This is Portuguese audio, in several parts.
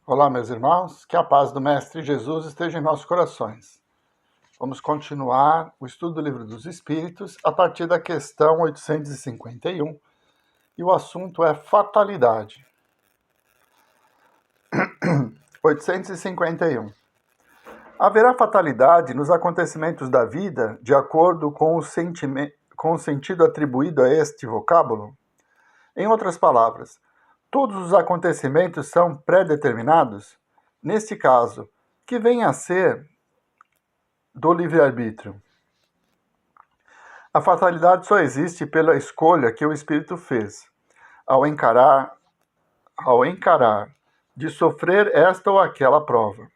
Olá, meus irmãos, que a paz do Mestre Jesus esteja em nossos corações. Vamos continuar o estudo do Livro dos Espíritos a partir da questão 851 e o assunto é fatalidade. 851. Haverá fatalidade nos acontecimentos da vida de acordo com o sentido atribuído a este vocábulo? Em outras palavras, todos os acontecimentos são pré-determinados? Neste caso, que vem a ser do livre-arbítrio. A fatalidade só existe pela escolha que o espírito fez, ao encarar de sofrer esta ou aquela prova.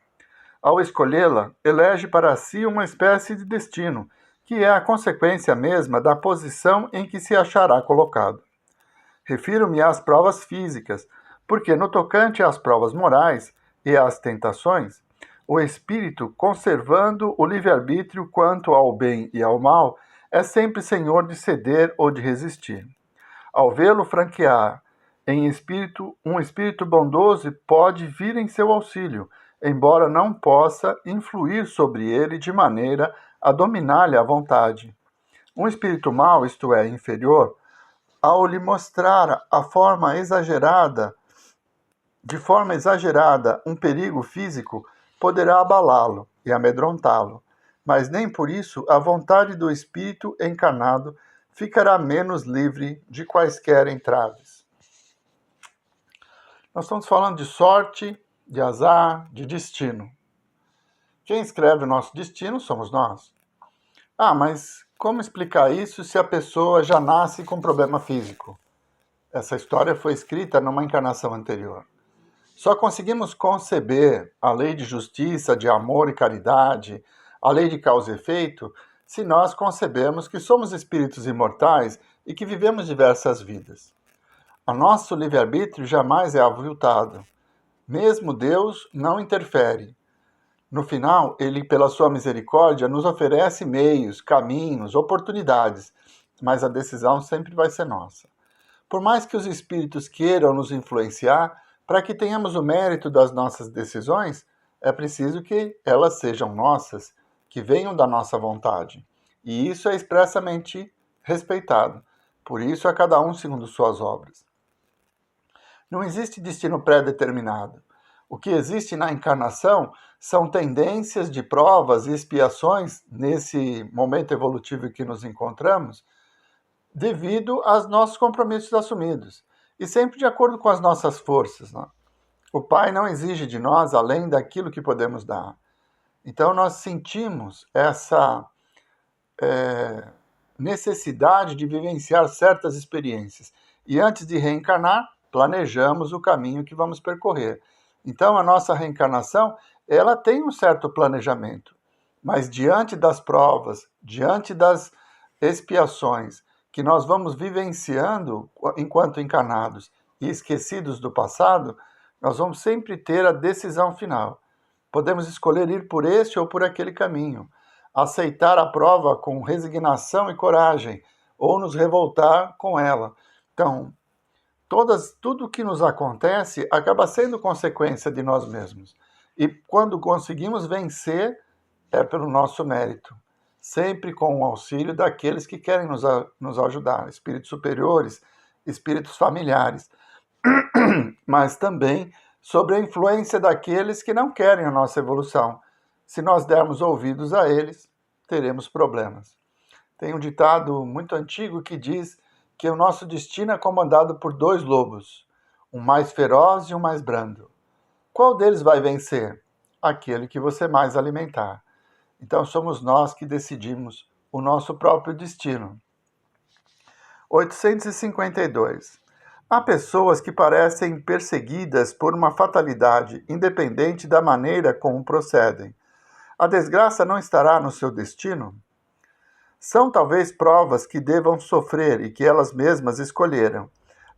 Ao escolhê-la, elege para si uma espécie de destino, que é a consequência mesma da posição em que se achará colocado. Refiro-me às provas físicas, porque no tocante às provas morais e às tentações, o espírito, conservando o livre-arbítrio quanto ao bem e ao mal, é sempre senhor de ceder ou de resistir. Ao vê-lo franquear um espírito bondoso pode vir em seu auxílio, embora não possa influir sobre ele de maneira a dominar-lhe a vontade. Um espírito mau, isto é, inferior, ao lhe mostrar de forma exagerada um perigo físico, poderá abalá-lo e amedrontá-lo, mas nem por isso a vontade do espírito encarnado ficará menos livre de quaisquer entraves. Nós estamos falando de sorte, de azar, de destino. Quem escreve o nosso destino somos nós. Mas como explicar isso se a pessoa já nasce com problema físico? Essa história foi escrita numa encarnação anterior. Só conseguimos conceber a lei de justiça, de amor e caridade, a lei de causa e efeito, se nós concebemos que somos espíritos imortais e que vivemos diversas vidas. O nosso livre-arbítrio jamais é aviltado. Mesmo Deus não interfere. No final, Ele, pela sua misericórdia, nos oferece meios, caminhos, oportunidades, mas a decisão sempre vai ser nossa. Por mais que os espíritos queiram nos influenciar, para que tenhamos o mérito das nossas decisões, é preciso que elas sejam nossas, que venham da nossa vontade. E isso é expressamente respeitado. Por isso, a cada um segundo suas obras. Não existe destino pré-determinado. O que existe na encarnação são tendências de provas e expiações nesse momento evolutivo em que nos encontramos, devido aos nossos compromissos assumidos, e sempre de acordo com as nossas forças. Né? O Pai não exige de nós além daquilo que podemos dar. Então nós sentimos essa necessidade de vivenciar certas experiências, e antes de reencarnar, planejamos o caminho que vamos percorrer. Então, a nossa reencarnação, ela tem um certo planejamento, mas diante das provas, diante das expiações que nós vamos vivenciando enquanto encarnados e esquecidos do passado, nós vamos sempre ter a decisão final. Podemos escolher ir por este ou por aquele caminho, aceitar a prova com resignação e coragem, ou nos revoltar com ela. Então, tudo o que nos acontece acaba sendo consequência de nós mesmos. E quando conseguimos vencer, é pelo nosso mérito. Sempre com o auxílio daqueles que querem nos ajudar, espíritos superiores, espíritos familiares. Mas também sobre a influência daqueles que não querem a nossa evolução. Se nós dermos ouvidos a eles, teremos problemas. Tem um ditado muito antigo que diz que o nosso destino é comandado por dois lobos, um mais feroz e um mais brando. Qual deles vai vencer? Aquele que você mais alimentar. Então somos nós que decidimos o nosso próprio destino. 852. Há pessoas que parecem perseguidas por uma fatalidade, independente da maneira como procedem. A desgraça não estará no seu destino? São talvez provas que devam sofrer e que elas mesmas escolheram.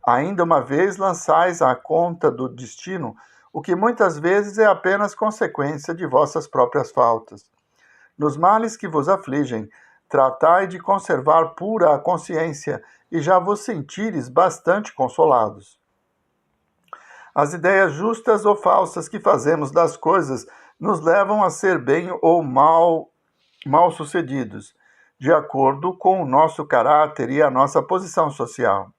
Ainda uma vez lançais à conta do destino o que muitas vezes é apenas consequência de vossas próprias faltas. Nos males que vos afligem, tratai de conservar pura a consciência e já vos sentires bastante consolados. As ideias justas ou falsas que fazemos das coisas nos levam a ser bem ou mal-sucedidos, de acordo com o nosso caráter e a nossa posição social.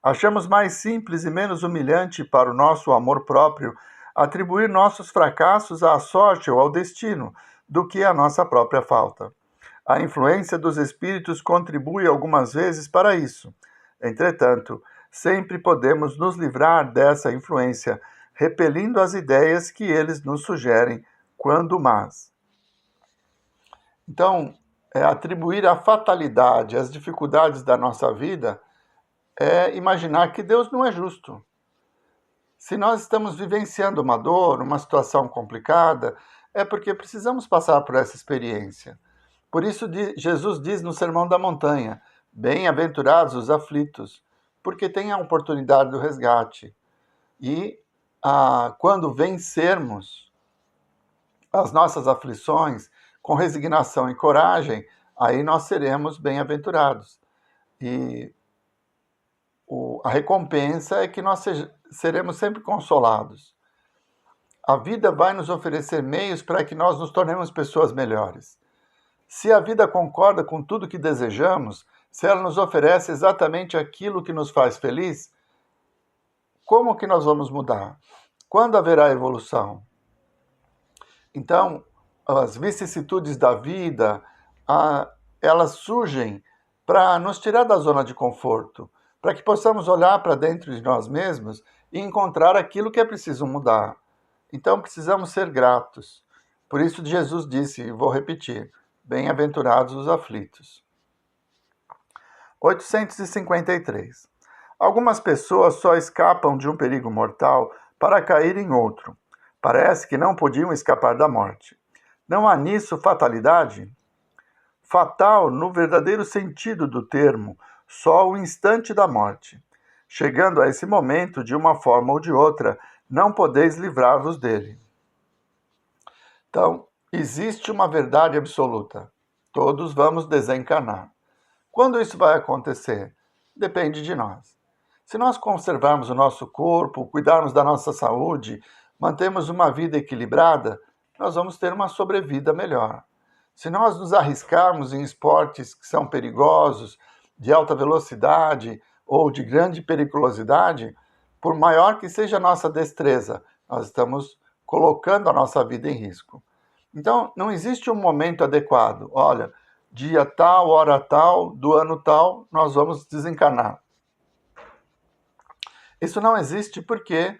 Achamos mais simples e menos humilhante para o nosso amor próprio atribuir nossos fracassos à sorte ou ao destino do que à nossa própria falta. A influência dos espíritos contribui algumas vezes para isso. Entretanto, sempre podemos nos livrar dessa influência, repelindo as ideias que eles nos sugerem, quando más. Então, atribuir a fatalidade às dificuldades da nossa vida é imaginar que Deus não é justo. Se nós estamos vivenciando uma dor, uma situação complicada, é porque precisamos passar por essa experiência. Por isso, Jesus diz no Sermão da Montanha: bem-aventurados os aflitos, porque têm a oportunidade do resgate. E quando vencermos as nossas aflições com resignação e coragem, aí nós seremos bem-aventurados. E a recompensa é que nós seremos sempre consolados. A vida vai nos oferecer meios para que nós nos tornemos pessoas melhores. Se a vida concorda com tudo que desejamos, se ela nos oferece exatamente aquilo que nos faz feliz, como que nós vamos mudar? Quando haverá evolução? Então, as vicissitudes da vida, elas surgem para nos tirar da zona de conforto, para que possamos olhar para dentro de nós mesmos e encontrar aquilo que é preciso mudar. Então, precisamos ser gratos. Por isso, Jesus disse, e vou repetir, bem-aventurados os aflitos. 853. Algumas pessoas só escapam de um perigo mortal para cair em outro. Parece que não podiam escapar da morte. Não há nisso fatalidade? Fatal, no verdadeiro sentido do termo, só o instante da morte. Chegando a esse momento, de uma forma ou de outra, não podeis livrar-vos dele. Então, existe uma verdade absoluta. Todos vamos desencarnar. Quando isso vai acontecer? Depende de nós. Se nós conservarmos o nosso corpo, cuidarmos da nossa saúde, mantermos uma vida equilibrada, nós vamos ter uma sobrevida melhor. Se nós nos arriscarmos em esportes que são perigosos, de alta velocidade ou de grande periculosidade, por maior que seja a nossa destreza, nós estamos colocando a nossa vida em risco. Então, não existe um momento adequado. Olha, dia tal, hora tal, do ano tal, nós vamos desencarnar. Isso não existe porque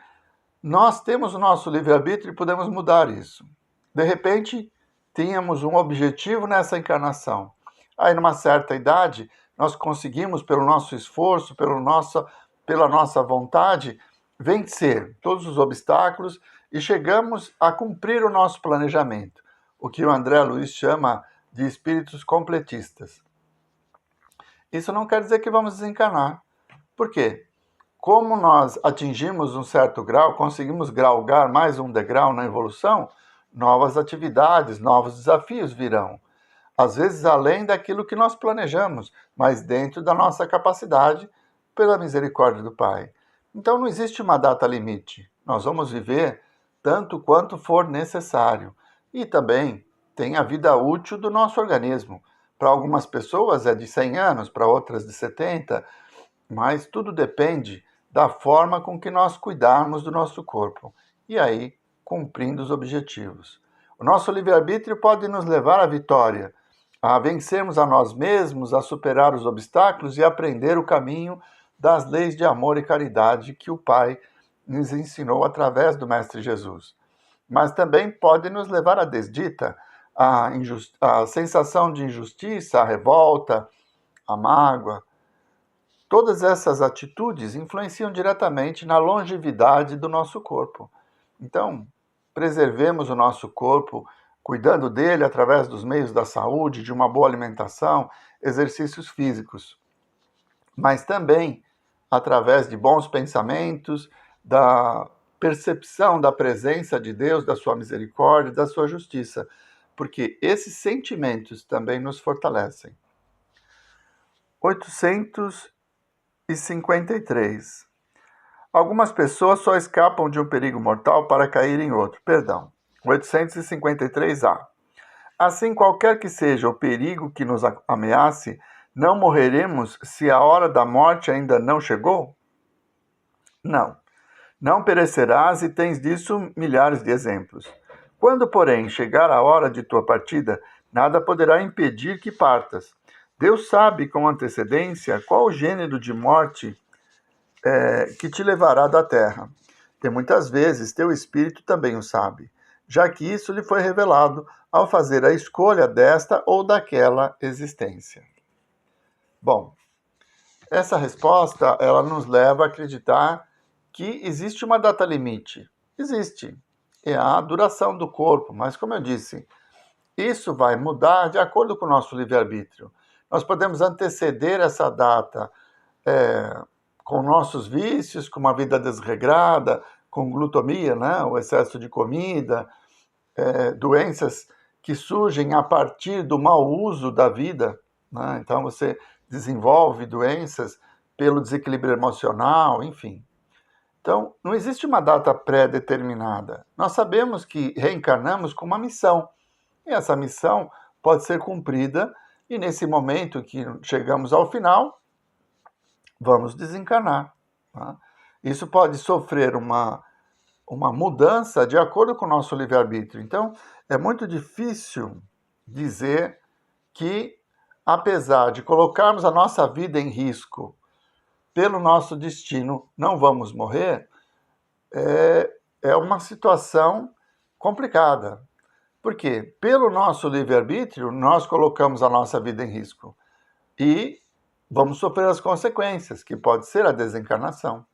nós temos o nosso livre-arbítrio e podemos mudar isso. De repente, tínhamos um objetivo nessa encarnação. Aí, numa certa idade, nós conseguimos, pelo nosso esforço, pela nossa vontade, vencer todos os obstáculos e chegamos a cumprir o nosso planejamento, o que o André Luiz chama de espíritos completistas. Isso não quer dizer que vamos desencarnar. Por quê? Como nós atingimos um certo grau, conseguimos galgar mais um degrau na evolução, novas atividades, novos desafios virão. Às vezes além daquilo que nós planejamos, mas dentro da nossa capacidade, pela misericórdia do Pai. Então não existe uma data limite. Nós vamos viver tanto quanto for necessário. E também tem a vida útil do nosso organismo. Para algumas pessoas é de 100 anos, para outras de 70, mas tudo depende da forma com que nós cuidarmos do nosso corpo. E aí, cumprindo os objetivos. O nosso livre-arbítrio pode nos levar à vitória, a vencermos a nós mesmos, a superar os obstáculos e aprender o caminho das leis de amor e caridade que o Pai nos ensinou através do Mestre Jesus. Mas também pode nos levar à desdita, à sensação de injustiça, à revolta, à mágoa. Todas essas atitudes influenciam diretamente na longevidade do nosso corpo. Então, preservemos o nosso corpo, cuidando dele através dos meios da saúde, de uma boa alimentação, exercícios físicos, mas também através de bons pensamentos, da percepção da presença de Deus, da sua misericórdia, da sua justiça, porque esses sentimentos também nos fortalecem. 853. Algumas pessoas só escapam de um perigo mortal para cair em outro. Perdão. 853A. Assim, qualquer que seja o perigo que nos ameace, não morreremos se a hora da morte ainda não chegou? Não. Não perecerás e tens disso milhares de exemplos. Quando, porém, chegar a hora de tua partida, nada poderá impedir que partas. Deus sabe com antecedência qual o gênero de morte que te levará da terra. E muitas vezes teu espírito também o sabe, já que isso lhe foi revelado ao fazer a escolha desta ou daquela existência. Bom, essa resposta ela nos leva a acreditar que existe uma data limite. Existe. É a duração do corpo, mas como eu disse, isso vai mudar de acordo com o nosso livre-arbítrio. Nós podemos anteceder essa data com nossos vícios, com uma vida desregrada, com glutomia, né? O excesso de comida, doenças que surgem a partir do mau uso da vida, né? Então você desenvolve doenças pelo desequilíbrio emocional, enfim. Então, não existe uma data pré-determinada. Nós sabemos que reencarnamos com uma missão, e essa missão pode ser cumprida, e nesse momento que chegamos ao final, vamos desencarnar. Tá? Isso pode sofrer uma mudança de acordo com o nosso livre-arbítrio. Então, é muito difícil dizer que, apesar de colocarmos a nossa vida em risco pelo nosso destino, não vamos morrer, é uma situação complicada. Por quê? Pelo nosso livre-arbítrio, nós colocamos a nossa vida em risco. E vamos sofrer as consequências, que pode ser a desencarnação.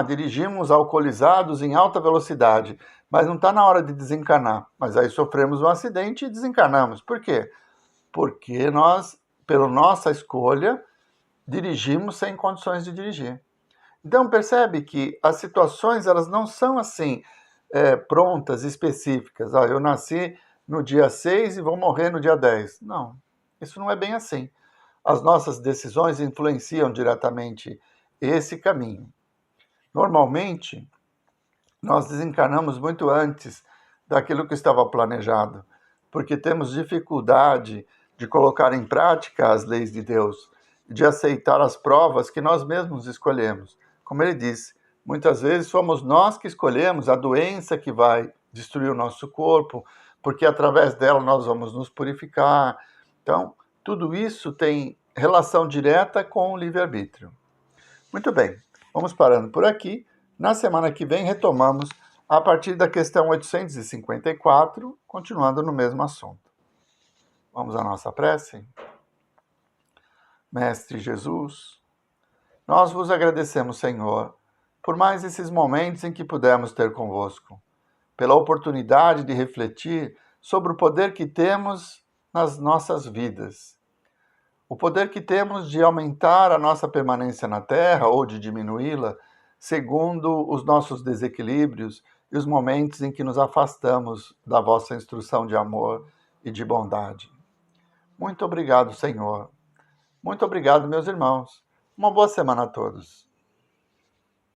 Dirigimos alcoolizados em alta velocidade, mas não está na hora de desencarnar. Mas aí sofremos um acidente e desencarnamos. Por quê? Porque nós, pela nossa escolha, dirigimos sem condições de dirigir. Então percebe que as situações elas não são assim prontas, específicas. Eu nasci no dia 6 e vou morrer no dia 10. Não, isso não é bem assim. As nossas decisões influenciam diretamente esse caminho. Normalmente, nós desencarnamos muito antes daquilo que estava planejado, porque temos dificuldade de colocar em prática as leis de Deus, de aceitar as provas que nós mesmos escolhemos. Como ele disse, muitas vezes somos nós que escolhemos a doença que vai destruir o nosso corpo, porque através dela nós vamos nos purificar. Então, tudo isso tem relação direta com o livre-arbítrio. Muito bem, vamos parando por aqui. Na semana que vem retomamos a partir da questão 854, continuando no mesmo assunto. Vamos à nossa prece? Mestre Jesus, nós vos agradecemos, Senhor, por mais esses momentos em que pudemos ter convosco, pela oportunidade de refletir sobre o poder que temos nas nossas vidas. O poder que temos de aumentar a nossa permanência na Terra ou de diminuí-la, segundo os nossos desequilíbrios e os momentos em que nos afastamos da vossa instrução de amor e de bondade. Muito obrigado, Senhor. Muito obrigado, meus irmãos. Uma boa semana a todos.